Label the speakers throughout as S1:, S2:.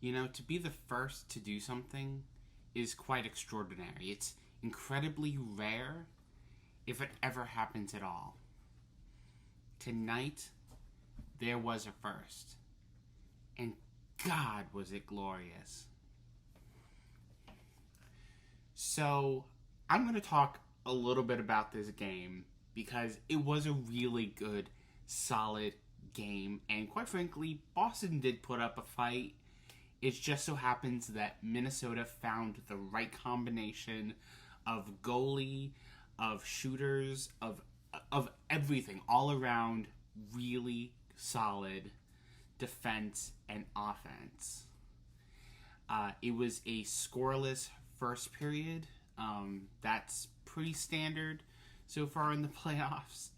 S1: To be the first to do something is quite extraordinary. It's incredibly rare if it ever happens at all. Tonight, there was a first. And God, was it glorious. So, I'm going to talk a little bit about this game because it was a really good, solid game. And quite frankly, Boston did put up a fight. It just so happens that Minnesota found the right combination of goalie, of shooters, of everything, all around really solid defense and offense. It was a scoreless first period. That's pretty standard so far in the playoffs.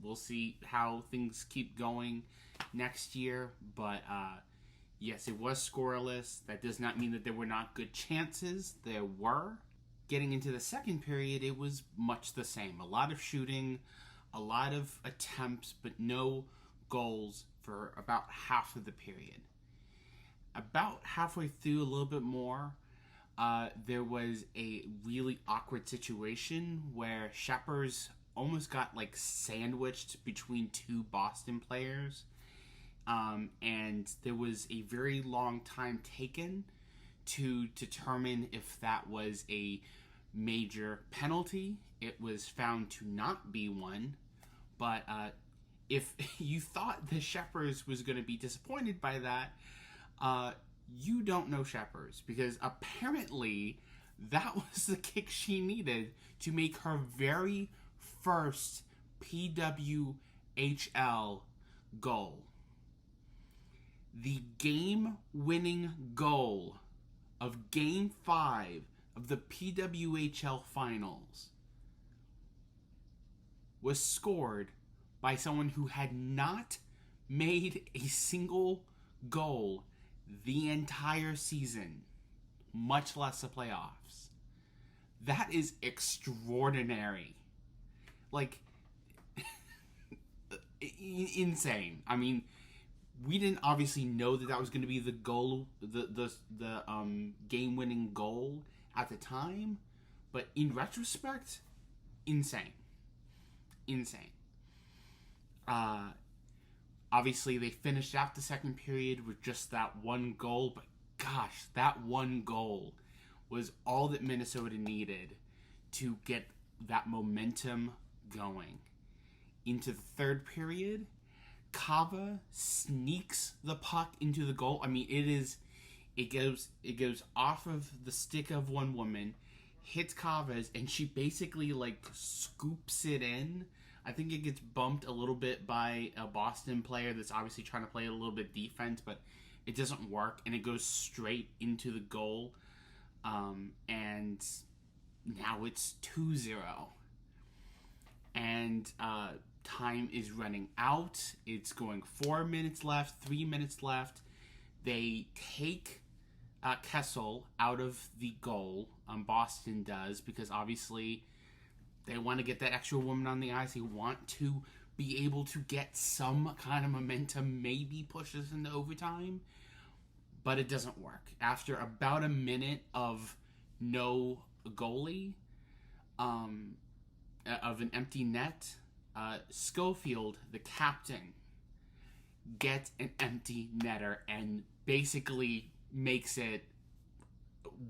S1: We'll see how things keep going next year, but yes, it was scoreless. That does not mean that there were not good chances. There were. Getting into the second period, it was much the same. A lot of shooting, a lot of attempts, but no goals for about half of the period. About halfway through, a little bit more, there was a really awkward situation where Shepard almost got sandwiched between two Boston players. And there was a very long time taken to determine if that was a major penalty. It was found to not be one, but if you thought the Shepard was going to be disappointed by that, you don't know Shepard, because apparently that was the kick she needed to make her very first PWHL goal. The game-winning goal of Game 5 of the PWHL Finals was scored by someone who had not made a single goal the entire season, much less the playoffs. That is extraordinary. Insane. I mean, we didn't obviously know that was going to be the goal, the game-winning goal at the time, but in retrospect, insane. Obviously, they finished out the second period with just that one goal, but gosh, that one goal was all that Minnesota needed to get that momentum going. Into the third period, Kava sneaks the puck into the goal. I mean, it goes off of the stick of one woman, hits Kava's, and she basically scoops it in. I think it gets bumped a little bit by a Boston player that's obviously trying to play a little bit defense, but it doesn't work, and it goes straight into the goal. And now it's 2-0. And time is running out. It's going 4 minutes left, 3 minutes left. They take Kessel out of the goal. Boston does, because obviously they want to get that extra woman on the ice. They want to be able to get some kind of momentum, maybe push us into overtime. But it doesn't work. After about a minute of no goalie, of an empty net, Schofield, the captain, gets an empty netter and basically makes it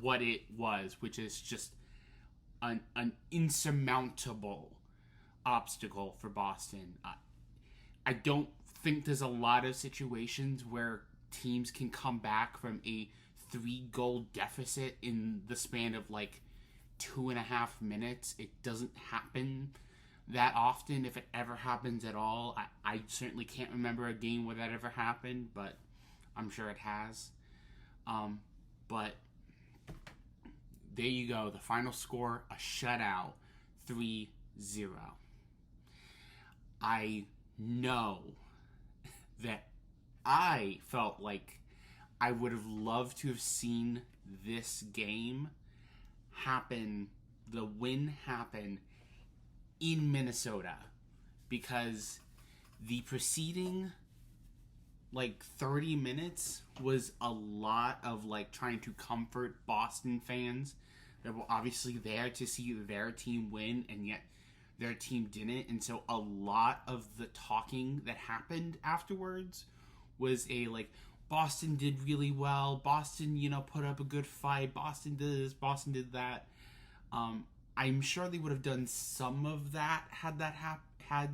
S1: what it was, which is just an insurmountable obstacle for Boston. I don't think there's a lot of situations where teams can come back from a 3-goal deficit in the span of 2.5 minutes. It doesn't happen that often, if it ever happens at all. I certainly can't remember a game where that ever happened, but I'm sure it has. But there you go. The final score, a shutout, 3-0. I know that I felt like I would have loved to have seen this game happen, the win happen in Minnesota, because the preceding like 30 minutes was a lot of like trying to comfort Boston fans that were obviously there to see their team win, and yet their team didn't. And so a lot of the talking that happened afterwards was a like, Boston did really well, Boston, put up a good fight, Boston did this, Boston did that. I'm sure they would have done some of that had that had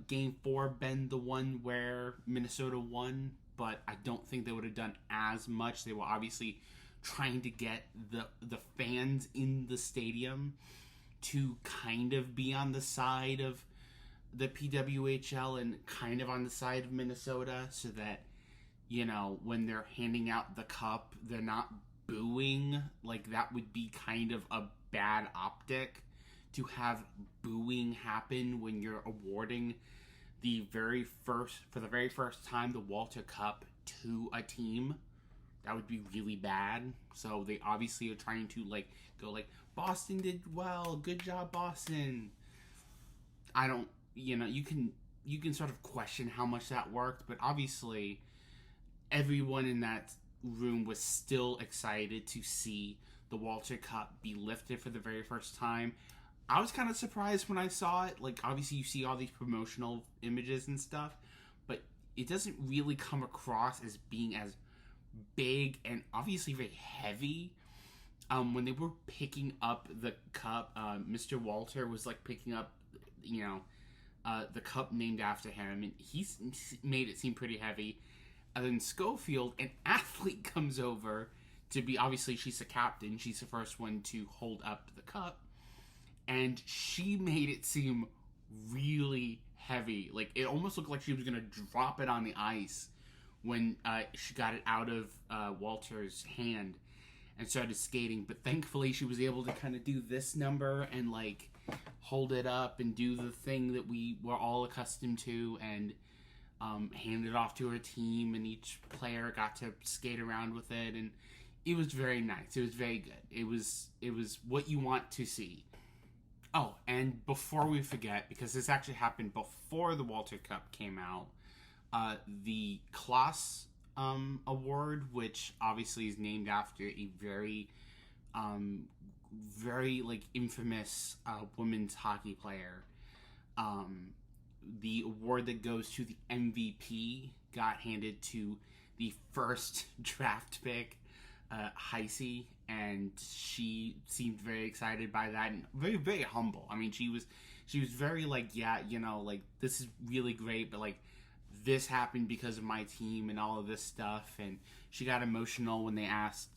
S1: Game 4 been the one where Minnesota won, but I don't think they would have done as much. They were obviously trying to get the fans in the stadium to kind of be on the side of the PWHL and kind of on the side of Minnesota, so that, when they're handing out the cup, they're not booing. Like, that would be kind of a bad optic to have booing happen when you're awarding for the very first time, the Walter Cup to a team. That would be really bad. So they obviously are trying to go Boston did well, good job Boston. I don't, you can sort of question how much that worked, but obviously everyone in that room was still excited to see the Walter Cup be lifted for the very first time. I was kind of surprised when I saw it. Like, obviously you see all these promotional images and stuff, but it doesn't really come across as being as big and obviously very heavy. When they were picking up the cup, Mr. Walter was picking up, the cup named after him, and he's made it seem pretty heavy. And then Schofield, an athlete, comes over to be, obviously she's the captain, she's the first one to hold up the cup, and she made it seem really heavy. Like, it almost looked like she was gonna drop it on the ice when she got it out of Walter's hand and started skating. But thankfully she was able to kind of do this number and hold it up and do the thing that we were all accustomed to, and hand it off to her team, and each player got to skate around with it, and it was very nice. It was very good. It was what you want to see. Oh, and before we forget, because this actually happened before the Walter Cup came out, the Klaas Award, which obviously is named after a very, very infamous women's hockey player. The award that goes to the MVP got handed to the first draft pick, Heisey, and she seemed very excited by that and very, very humble. I mean, she was very this is really great, but this happened because of my team and all of this stuff. And she got emotional when they asked,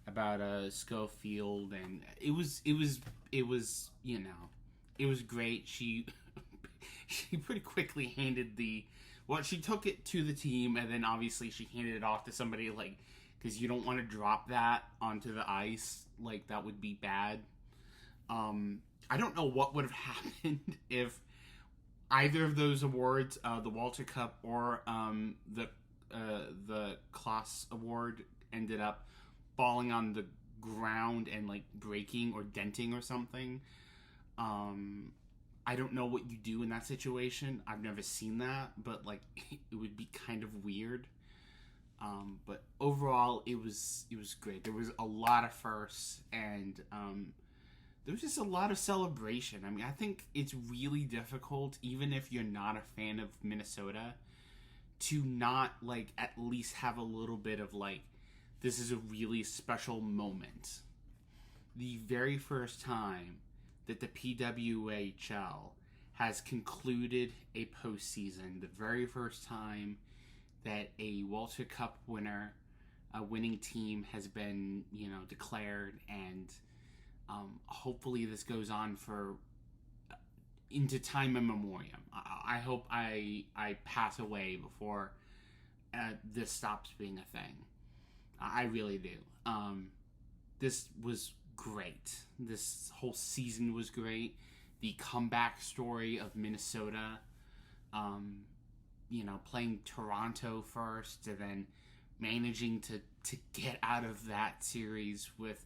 S1: about Schofield, and it was great. She pretty quickly handed she took it to the team, and then obviously she handed it off to somebody, because you don't want to drop that onto the ice. That would be bad. I don't know what would have happened if either of those awards, the Walter Cup or the Klaas Award, ended up falling on the ground and breaking or denting or something. I don't know what you do in that situation. I've never seen that, but it would be kind of weird. But overall, it was great. There was a lot of firsts, and there was just a lot of celebration. I mean, I think it's really difficult, even if you're not a fan of Minnesota, to not at least have a little bit of this is a really special moment. The very first time that the PWHL has concluded a postseason, the very first time that a Walter Cup winning team has been, declared, and hopefully this goes on for into time immemorial. I hope I pass away before this stops being a thing. I really do. This was great. This whole season was great. The comeback story of Minnesota, playing Toronto first, and then managing to get out of that series with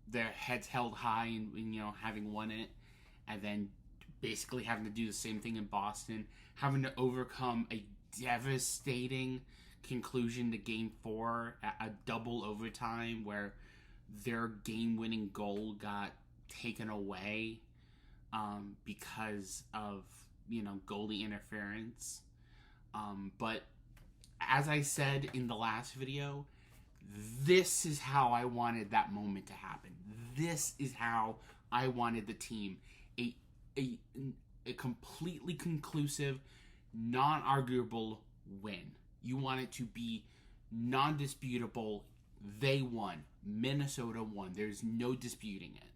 S1: their heads held high and having won it, and then basically having to do the same thing in Boston, having to overcome a devastating conclusion to Game 4, a double overtime where their game-winning goal got taken away because of, goalie interference. But as I said in the last video, this is how I wanted that moment to happen. This is how I wanted the team. A completely conclusive, non-arguable win. You want it to be non-disputable. They won. Minnesota won. There's no disputing it.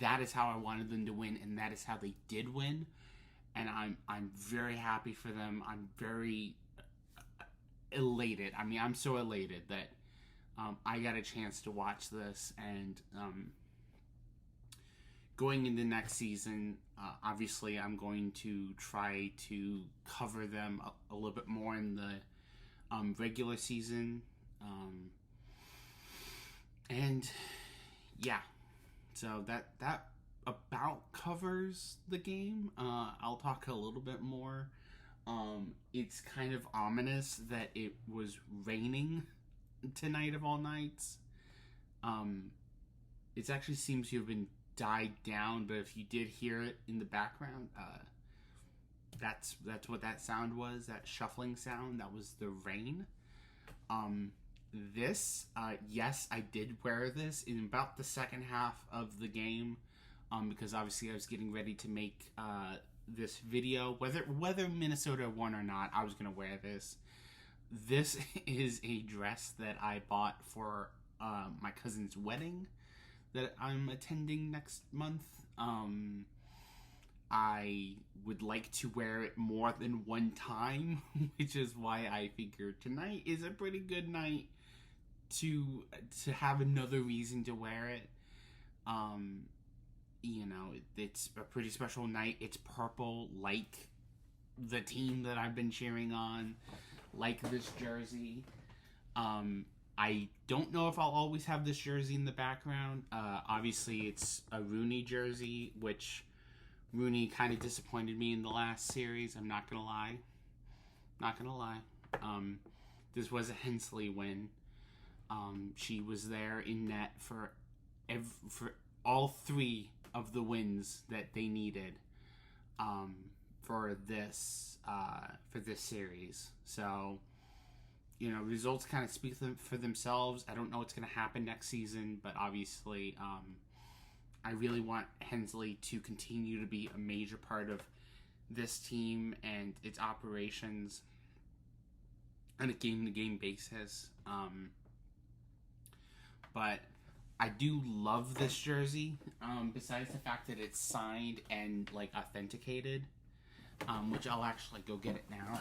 S1: That is how I wanted them to win, and that is how they did win. And I'm very happy for them. I'm very elated. I mean, I'm so elated that I got a chance to watch this. And going into next season, obviously I'm going to try to cover them a little bit more in the regular season. And yeah, so that about covers the game. I'll talk a little bit more. It's kind of ominous that it was raining tonight of all nights. It actually seems to have been died down, but if you did hear it in the background, that's what that sound was. That shuffling sound, that was the rain. Yes, I did wear this in about the second half of the game, because obviously I was getting ready to make this video. Whether Minnesota won or not, I was gonna wear this. This is a dress that I bought for my cousin's wedding that I'm attending next month. I would like to wear it more than one time, which is why I figured tonight is a pretty good night to have another reason to wear it. It's a pretty special night. It's purple, like the team that I've been cheering on, like this jersey. I don't know if I'll always have this jersey in the background. Obviously, it's a Rooney jersey, which Rooney kind of disappointed me in the last series. I'm not gonna lie. This was a Hensley win. She was there in net for all three of the wins that they needed for this series. So, results kind of speak for themselves. I don't know what's going to happen next season, but obviously, I really want Hensley to continue to be a major part of this team and its operations on a game-to-game basis. But I do love this jersey, besides the fact that it's signed and authenticated, which I'll actually go get it now.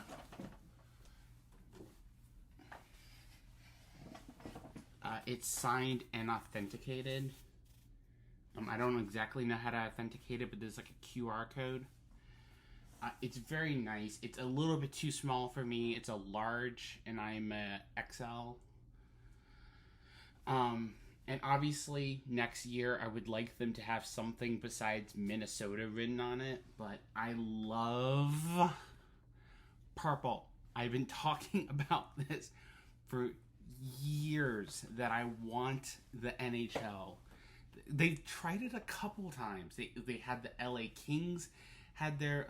S1: It's signed and authenticated. I don't exactly know how to authenticate it, but there's a QR code. It's very nice. It's a little bit too small for me. It's a large, and I'm a XL. And obviously, next year, I would like them to have something besides Minnesota written on it, but I love purple. I've been talking about this for years, that I want the NHL. They've tried it a couple times. They had the LA Kings had their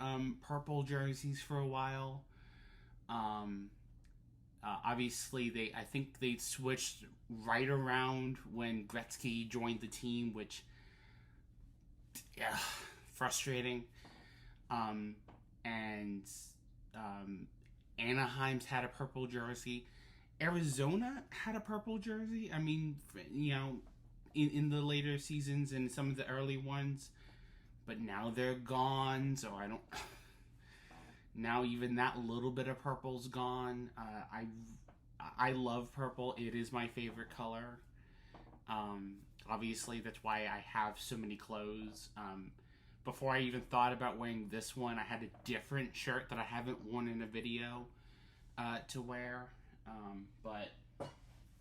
S1: purple jerseys for a while. Obviously, I think they switched right around when Gretzky joined the team, which, frustrating. Anaheim's had a purple jersey. Arizona had a purple jersey. I mean, in the later seasons and some of the early ones, but now they're gone. So I don't. Now even that little bit of purple's gone. I love purple. It is my favorite color. Obviously, that's why I have so many clothes. Before I even thought about wearing this one, I had a different shirt that I haven't worn in a video to wear. But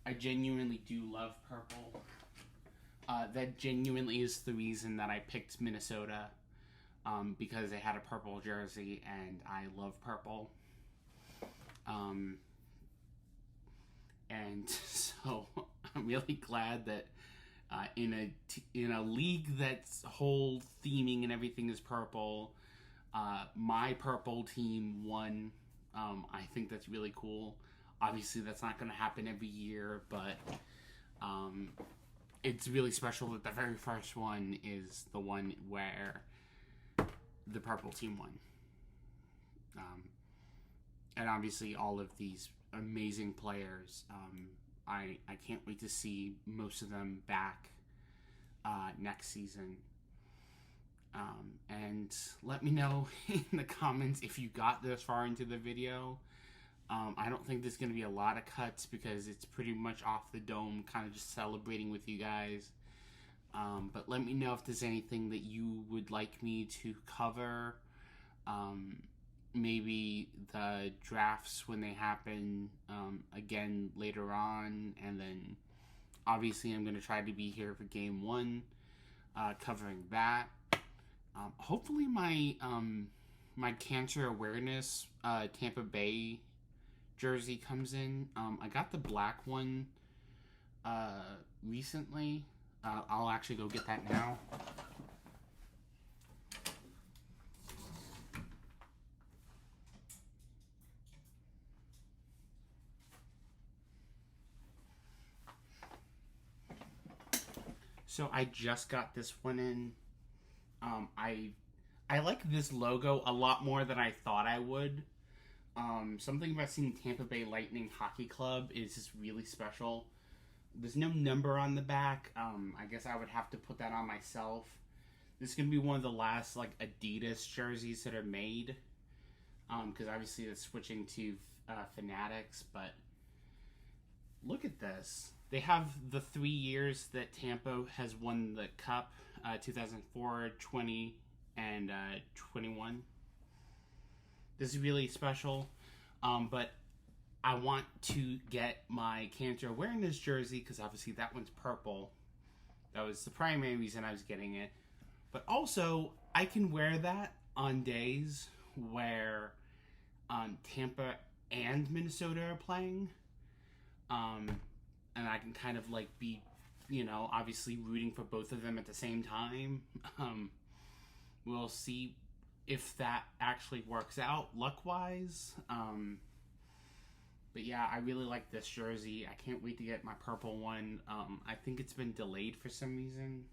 S1: I genuinely do love purple. That genuinely is the reason that I picked Minnesota. because they had a purple jersey, and I love purple. And so I'm really glad that in a league that's whole theming and everything is purple, my purple team won. I think that's really cool. Obviously, that's not going to happen every year, but it's really special that the very first one is the one where the purple team won. And obviously, all of these amazing players. I can't wait to see most of them back next season. And let me know in the comments if you got this far into the video. I don't think there's going to be a lot of cuts because it's pretty much off the dome, kind of just celebrating with you guys. But let me know if there's anything that you would like me to cover. Maybe the drafts when they happen again later on. And then obviously I'm going to try to be here for game 1, covering that. Hopefully my my cancer awareness Tampa Bay jersey comes in. I got the black one recently. I'll actually go get that now. So I just got this one in. I like this logo a lot more than I thought I would. Something about seeing Tampa Bay Lightning Hockey Club is just really special. There's no number on the back. I guess I would have to put that on myself. This is going to be one of the last like Adidas jerseys that are made. Because obviously it's switching to Fanatics, but look at this. They have the 3 years that Tampa has won the Cup, 2004, 20, and 21. This is really special, but I want to get my cancer awareness jersey because obviously that one's purple. That was the primary reason I was getting it. But also, I can wear that on days where Tampa and Minnesota are playing. And I can kind of like be, obviously rooting for both of them at the same time. We'll see if that actually works out luck-wise. But yeah, I really like this jersey. I can't wait to get my purple one. I think it's been delayed for some reason.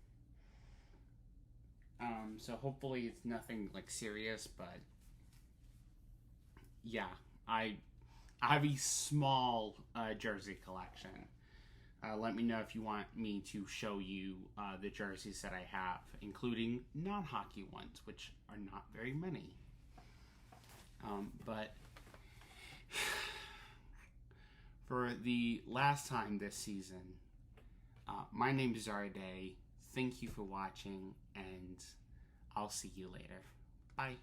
S1: So hopefully it's nothing like serious, but yeah, I have a small jersey collection. Let me know if you want me to show you the jerseys that I have, including non-hockey ones, which are not very many. But for the last time this season, my name is Zarday. Thank you for watching, and I'll see you later. Bye.